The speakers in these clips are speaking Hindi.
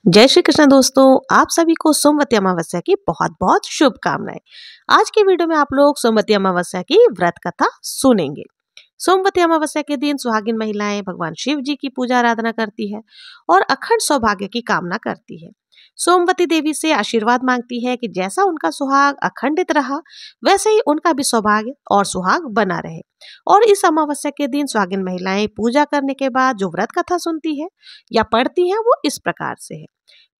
जय श्री कृष्ण दोस्तों, आप सभी को सोमवती अमावस्या की बहुत बहुत शुभकामनाएं। आज की वीडियो में आप लोग सोमवती अमावस्या की व्रत कथा सुनेंगे। सोमवती अमावस्या के दिन सुहागिन महिलाएं भगवान शिव जी की पूजा आराधना करती है और अखंड सौभाग्य की कामना करती है। सोमवती देवी से आशीर्वाद मांगती है कि जैसा उनका सुहाग अखंडित रहा वैसे ही उनका भी सौभाग्य और सुहाग बना रहे। और इस अमावस्या के दिन सुहागिन महिलाएं पूजा करने के बाद जो व्रत कथा सुनती है या पढ़ती है वो इस प्रकार से है।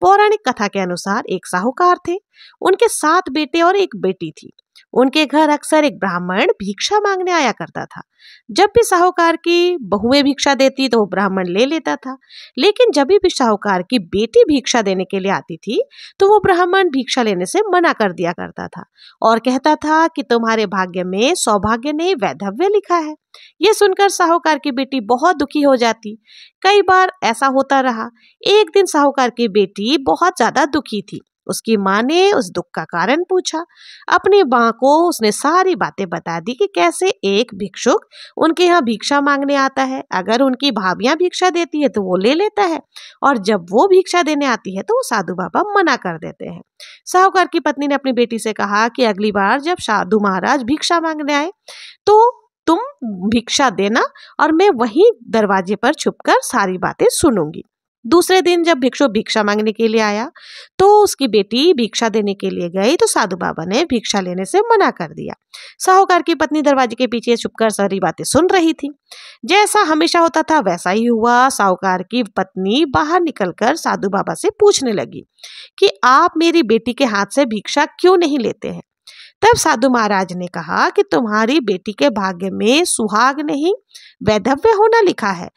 पौराणिक कथा के अनुसार एक साहूकार थे, उनके 7 बेटे और एक बेटी थी। उनके घर अक्सर एक ब्राह्मण भिक्षा मांगने आया करता था। जब भी साहूकार की बहुएं भिक्षा देती तो वो ब्राह्मण ले लेता था, लेकिन जब भी साहूकार की बेटी भिक्षा देने के लिए आती थी तो वो ब्राह्मण भिक्षा लेने से मना कर दिया करता था और कहता था कि तुम्हारे भाग्य में सौभाग्य नहीं वैधव्य लिखा है। ये सुनकर साहूकार की बेटी बहुत दुखी हो जाती। कई बार ऐसा होता रहा। एक दिन साहूकार की बेटी बहुत ज्यादा दुखी थी। उसकी माँ ने उस दुख का कारण पूछा। अपनी माँ को उसने सारी बातें बता दी कि कैसे एक भिक्षुक उनके यहाँ भिक्षा मांगने आता है, अगर उनकी भाभियां भिक्षा देती है तो वो ले लेता है और जब वो भिक्षा देने आती है तो वो साधु बाबा मना कर देते हैं। साहूकार की पत्नी ने अपनी बेटी से कहा कि अगली बार जब साधु महाराज भिक्षा मांगने आए तो तुम भिक्षा देना और मैं वहीं दरवाजे पर छुपकर सारी बातें सुनूंगी। दूसरे दिन जब भिक्षु भिक्षा मांगने के लिए आया तो उसकी बेटी भिक्षा देने के लिए गई तो साधु बाबा ने भिक्षा लेने से मना कर दिया। साहूकार की पत्नी दरवाजे के पीछे छुपकर सारी बातें सुन रही थी। जैसा हमेशा होता था वैसा ही हुआ। साहूकार की पत्नी बाहर निकलकर साधु बाबा से पूछने लगी कि आप मेरी बेटी के हाथ से भिक्षा क्यों नहीं लेते हैं। तब साधु महाराज ने कहा कि तुम्हारी बेटी के भाग्य में सुहाग नहीं वैधव्य होना लिखा है।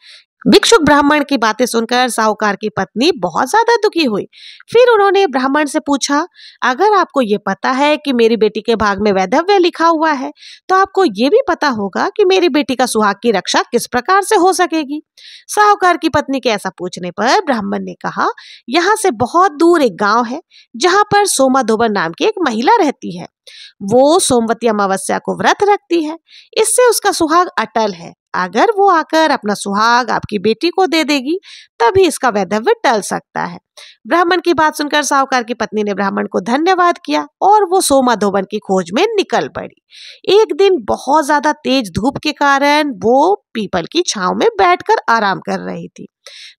भिक्षुक ब्राह्मण की बातें सुनकर साहूकार की पत्नी बहुत ज्यादा दुखी हुई। फिर उन्होंने ब्राह्मण से पूछा, अगर आपको ये पता है कि मेरी बेटी के भाग में वैधव्य लिखा हुआ है तो आपको ये भी पता होगा कि मेरी बेटी का सुहाग की रक्षा किस प्रकार से हो सकेगी। साहूकार की पत्नी के ऐसा पूछने पर ब्राह्मण ने कहा, यहाँ से बहुत दूर एक गांव है जहाँ पर सोमा धोबर नाम की एक महिला रहती है। वो सोमवती अमावस्या को व्रत रखती है, इससे उसका सुहाग अटल है। अगर वो आकर अपना सुहाग आपकी बेटी को दे देगी तभी इसका वैधव्य टल सकता है। ब्राह्मण की बात सुनकर साहूकार की पत्नी ने ब्राह्मण को धन्यवाद किया और वो सोमा धोबन की खोज में निकल पड़ी। एक दिन बहुत ज्यादा तेज धूप के कारण वो पीपल की छांव में बैठकर आराम कर रही थी।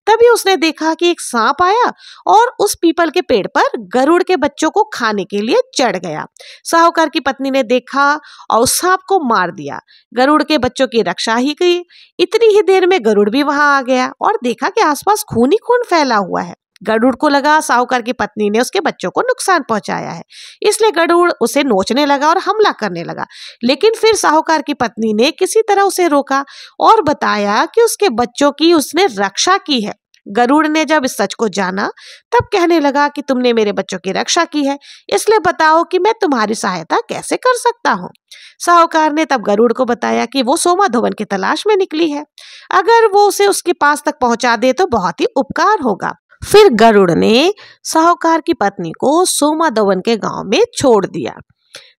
तभी उसने देखा कि एक सांप आया और उस पीपल के पेड़ पर गरुड़ के बच्चों को खाने के लिए चढ़ गया। साहूकार की पत्नी ने देखा और उस सांप को मार दिया। गरुड़ के बच्चों की रक्षा ही की। इतनी ही देर में गरुड़ भी वहां आ गया और देखा कि आसपास खून ही खून फैला हुआ है। गरुड़ को लगा साहूकार की पत्नी ने उसके बच्चों को नुकसान पहुंचाया है, इसलिए गरुड़ उसे नोचने लगा और हमला करने लगा। लेकिन फिर साहूकार की पत्नी ने किसी तरह उसे रोका और बताया कि उसके बच्चों की उसने रक्षा की है। गरुड़ ने जब इस सच को जाना तब कहने लगा कि तुमने मेरे बच्चों की रक्षा की है, इसलिए बताओ कि मैं तुम्हारी सहायता कैसे कर सकता हूँ। साहूकार ने तब गरुड़ को बताया कि वो सोमा धोबन की तलाश में निकली है, अगर वो उसे उसके पास तक पहुंचा दे तो बहुत ही उपकार होगा। फिर गरुड़ ने साहूकार की पत्नी को सोमा धोबन के गांव में छोड़ दिया।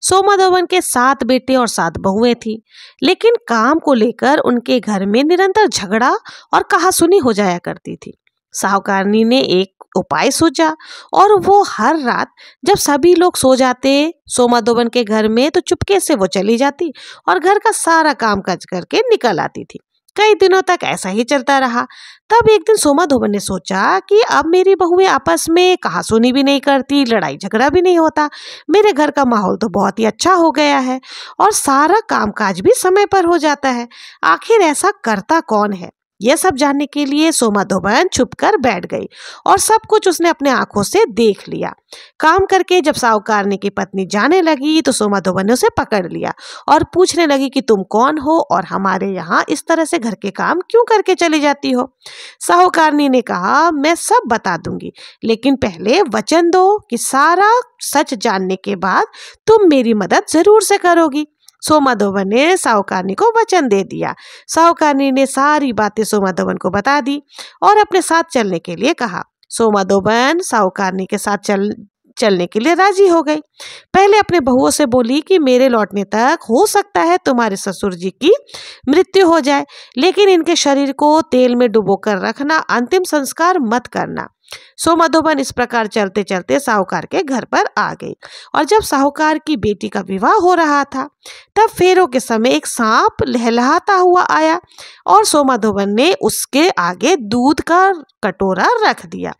सोमा धोबन के 7 बेटे और 7 बहुएं थी, लेकिन काम को लेकर उनके घर में निरंतर झगड़ा और कहासुनी हो जाया करती थी। साहूकारनी ने एक उपाय सोचा और वो हर रात जब सभी लोग सो जाते सोमा धोबन के घर में तो चुपके से वो चली जाती और घर का सारा काम काज करके निकल आती थी। कई दिनों तक ऐसा ही चलता रहा। तब एक दिन सोमा धोबन ने सोचा कि अब मेरी बहुएं आपस में कहासुनी भी नहीं करती, लड़ाई झगड़ा भी नहीं होता, मेरे घर का माहौल तो बहुत ही अच्छा हो गया है और सारा कामकाज भी समय पर हो जाता है। आखिर ऐसा करता कौन है? यह सब जानने के लिए सोमा धोबन छुपकर बैठ गई और सब कुछ उसने अपने आंखों से देख लिया। काम करके जब साहूकारनी की पत्नी जाने लगी तो सोमा धोबन ने उसे पकड़ लिया और पूछने लगी कि तुम कौन हो और हमारे यहाँ इस तरह से घर के काम क्यों करके चली जाती हो। साहूकारनी ने कहा, मैं सब बता दूंगी, लेकिन पहले वचन दो कि सारा सच जानने के बाद तुम मेरी मदद जरूर से करोगी। सोमा धोबन ने साहूकारनी को वचन दे दिया। साहूकारनी ने सारी बातें सोमा धोबन को बता दी और अपने साथ चलने के लिए कहा। सोमा धोबन साहूकारनी के साथ चलने के लिए राजी हो गई। पहले अपने बहुओं से बोली कि मेरे लौटने तक हो सकता है तुम्हारे ससुर जी की मृत्यु हो जाए, लेकिन इनके शरीर को तेल में डुबोकर रखना, अंतिम संस्कार मत करना। सोमाधोबन इस प्रकार चलते चलते साहूकार के घर पर आ गई और जब साहूकार की बेटी का विवाह हो रहा था तब फेरों के समय एक सांप लहलहाता हुआ आया और सोमाधोबन ने उसके आगे दूध का कटोरा रख दिया।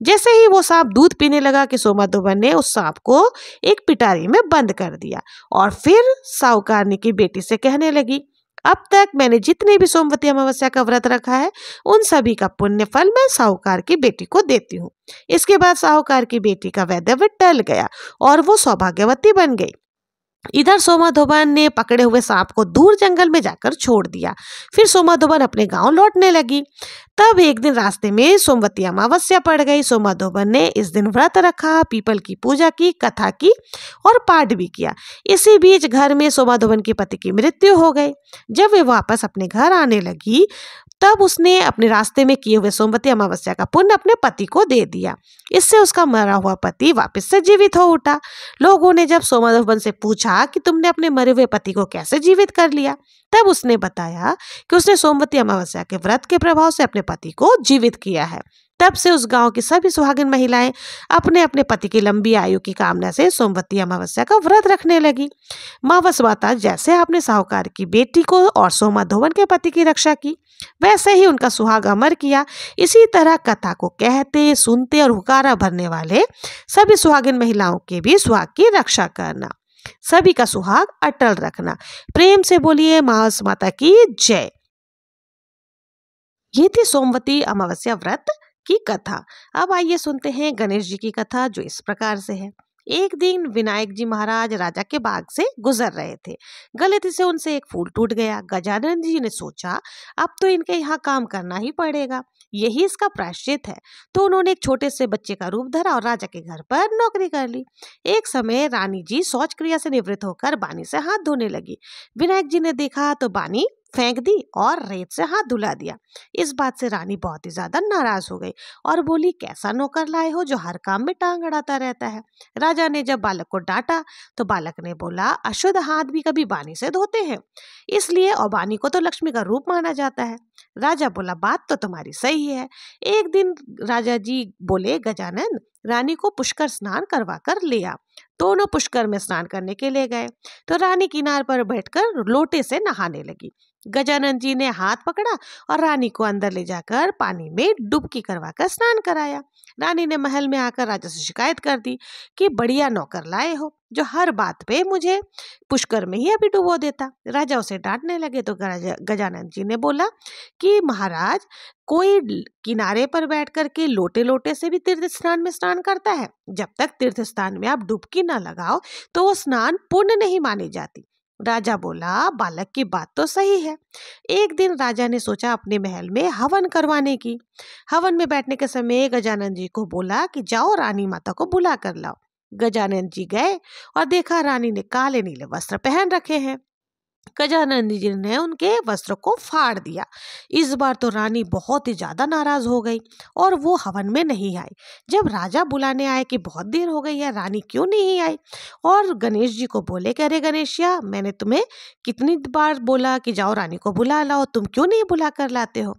जैसे ही वो सांप दूध पीने लगा कि सोमाधोबन ने उस सांप को एक पिटारी में बंद कर दिया और फिर साहूकारनी की बेटी से कहने लगी, अब तक मैंने जितने भी सोमवती अमावस्या का व्रत रखा है उन सभी का पुण्य फल मैं साहूकार की बेटी को देती हूँ। इसके बाद साहूकार की बेटी का वैधव्य टल गया और वो सौभाग्यवती बन गई। इधर सोमाधोबन ने पकड़े हुए सांप को दूर जंगल में जाकर छोड़ दिया। फिर सोमाधोबन अपने गांव लौटने लगी। तब एक दिन रास्ते में सोमवती अमावस्या पड़ गई। सोमाधोबन ने इस दिन व्रत रखा, पीपल की पूजा की, कथा की और पाठ भी किया। इसी बीच घर में सोमाधोबन के पति की मृत्यु हो गई। जब वे वापस अपने घर आने लगी तब उसने अपने रास्ते में किए हुए सोमवती अमावस्या का पुण्य अपने पति को दे दिया। इससे उसका मरा हुआ पति वापस से जीवित हो उठा। लोगों ने जब सोमाधोबन से पूछा कि तुमने अपने मरे हुए पति को कैसे जीवित कर लिया, तब उसने बताया कि उसने सोमवती अमावस्या के व्रत के प्रभाव से अपने पति को जीवित किया है। तब से उस गांव की सभी सुहागिन महिलाएं अपने अपने पति की लंबी आयु की कामना से सोमवती अमावस्या का व्रत रखने लगी। माँ वसुमाता जैसे आपने साहूकार की बेटी को और सोमाधोबन के पति की रक्षा की, वैसे ही उनका सुहाग अमर किया। इसी तरह कथा को कहते, सुनते और हुकारा भरने वाले सभी सुहागिन महिलाओं के भी सुहाग की रक्षा करना, सभी का सुहाग अटल रखना। प्रेम से बोलिए माँ वसुमाता की जय। ये थी सोमवती अमावस्या व्रत की कथा। अब आइए सुनते हैं गणेश जी की कथा, जो इस प्रकार से है। एक दिन विनायक जी महाराज राजा के बाग से गुजर रहे थे। गलती से उनसे एक फूल टूट गया। गजानन जी ने सोचा अब तो इनके यहाँ काम करना ही पड़ेगा, यही इसका प्रायश्चित है। तो उन्होंने एक छोटे से बच्चे का रूप धरा और राजा के घर पर नौकरी कर ली। एक समय रानी जी शौच क्रिया से निवृत्त होकर बानी से हाथ धोने लगी। विनायक जी ने देखा तो बानी फेंक दी और रेत से हाथ धुला दिया। इस बात से रानी बहुत ही ज्यादा नाराज हो गई और बोली, कैसा नौकर लाए हो जो हर काम में टांग अड़ाता रहता है। राजा ने जब बालक को डांटा तो बालक ने बोला, अशुद्ध हाथ भी कभी बानी से धोते हैं, इसलिए और बानी को तो लक्ष्मी का रूप माना जाता है। राजा बोला, बात तो तुम्हारी सही है। एक दिन राजा जी बोले, गजानन रानी को पुष्कर स्नान करवा कर ले आ। दोनों पुष्कर में स्नान करने के लिए गए तो रानी किनार पर बैठकर लोटे से नहाने लगी। गजानन जी ने हाथ पकड़ा और रानी को अंदर ले जाकर पानी में डुबकी करवाकर स्नान कराया। रानी ने महल में आकर राजा से शिकायत कर दी कि बढ़िया नौकर लाए हो जो हर बात पे मुझे पुष्कर में ही अभी डुबो देता। राजा उसे डांटने लगे तो गजानन जी ने बोला कि महाराज, कोई किनारे पर बैठ कर के लोटे लोटे से भी तीर्थ स्नान में स्नान करता है। जब तक तीर्थ स्थान में आप डुबकी न लगाओ तो वो स्नान पुण्य नहीं मानी जाती। राजा बोला, बालक की बात तो सही है। एक दिन राजा ने सोचा अपने महल में हवन करवाने की। हवन में बैठने के समय गजानन जी को बोला कि जाओ रानी माता को बुला कर लाओ। गजानन जी गए और देखा रानी ने काले नीले वस्त्र पहन रखे हैं। गजानन जी ने उनके वस्त्र को फाड़ दिया। इस बार तो रानी बहुत ही ज्यादा नाराज हो गई और वो हवन में नहीं आई। जब राजा बुलाने आए कि बहुत देर हो गई है, रानी क्यों नहीं आई, और गणेश जी को बोले कि अरे गणेशिया, मैंने तुम्हें कितनी बार बोला कि जाओ रानी को बुला लाओ, तुम क्यों नहीं बुला कर लाते हो।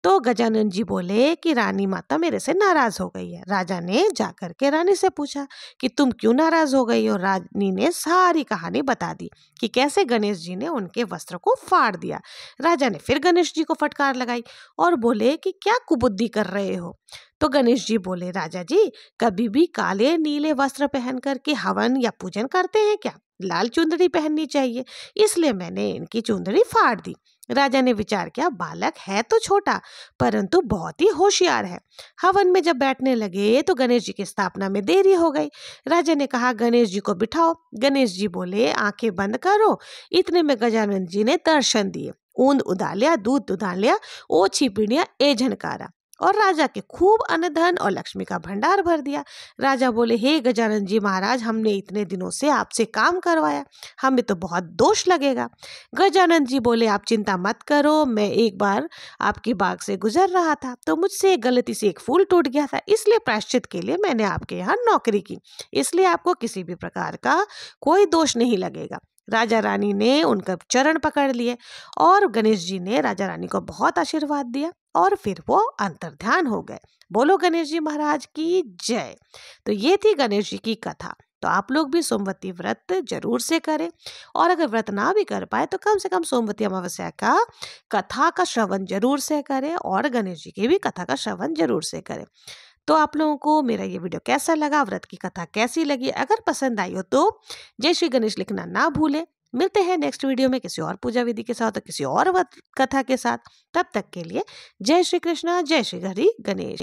तो गजानन जी बोले कि रानी माता मेरे से नाराज हो गई है। राजा ने जाकर के रानी से पूछा कि तुम क्यों नाराज हो गई हो। रानी ने सारी कहानी बता दी कि कैसे गणेश जी ने उनके वस्त्र को फाड़ दिया। राजा ने फिर गणेश जी को फटकार लगाई और बोले कि क्या कुबुद्धि कर रहे हो। तो गणेश जी बोले, राजा जी, कभी भी काले नीले वस्त्र पहन करके हवन या पूजन करते हैं क्या? लाल चुंदड़ी पहननी चाहिए, इसलिए मैंने इनकी चुंदड़ी फाड़ दी। राजा ने विचार किया, बालक है तो छोटा परंतु बहुत ही होशियार है। हवन में जब बैठने लगे तो गणेश जी की स्थापना में देरी हो गई। राजा ने कहा, गणेश जी को बिठाओ। गणेश जी बोले, आंखें बंद करो। इतने में गजानन जी ने दर्शन दिए। ऊंद उदालिया, दूध उदालिया, ओछी पीढ़िया ए झनकारा, और राजा के खूब अन्न धन और लक्ष्मी का भंडार भर दिया। राजा बोले, हे गजानन जी महाराज, हमने इतने दिनों से आपसे काम करवाया, हमें तो बहुत दोष लगेगा। गजानन जी बोले, आप चिंता मत करो, मैं एक बार आपकी बाग से गुजर रहा था तो मुझसे गलती से एक फूल टूट गया था, इसलिए प्रायश्चित के लिए मैंने आपके यहाँ नौकरी की, इसलिए आपको किसी भी प्रकार का कोई दोष नहीं लगेगा। राजा रानी ने उनका चरण पकड़ लिए और गणेश जी ने राजा रानी को बहुत आशीर्वाद दिया और फिर वो अंतर्ध्यान हो गए। बोलो गणेश जी महाराज की जय। तो ये थी गणेश जी की कथा। तो आप लोग भी सोमवती व्रत जरूर से करें, और अगर व्रत ना भी कर पाए तो कम से कम सोमवती अमावस्या का कथा का श्रवण जरूर से करें, और गणेश जी की भी कथा का श्रवण जरूर से करें। तो आप लोगों को मेरा ये वीडियो कैसा लगा, व्रत की कथा कैसी लगी? अगर पसंद आई हो तो जय श्री गणेश लिखना ना भूलें। मिलते हैं नेक्स्ट वीडियो में किसी और पूजा विधि के साथ और किसी और व्रत कथा के साथ। तब तक के लिए जय श्री कृष्णा, जय श्री हरि गणेश।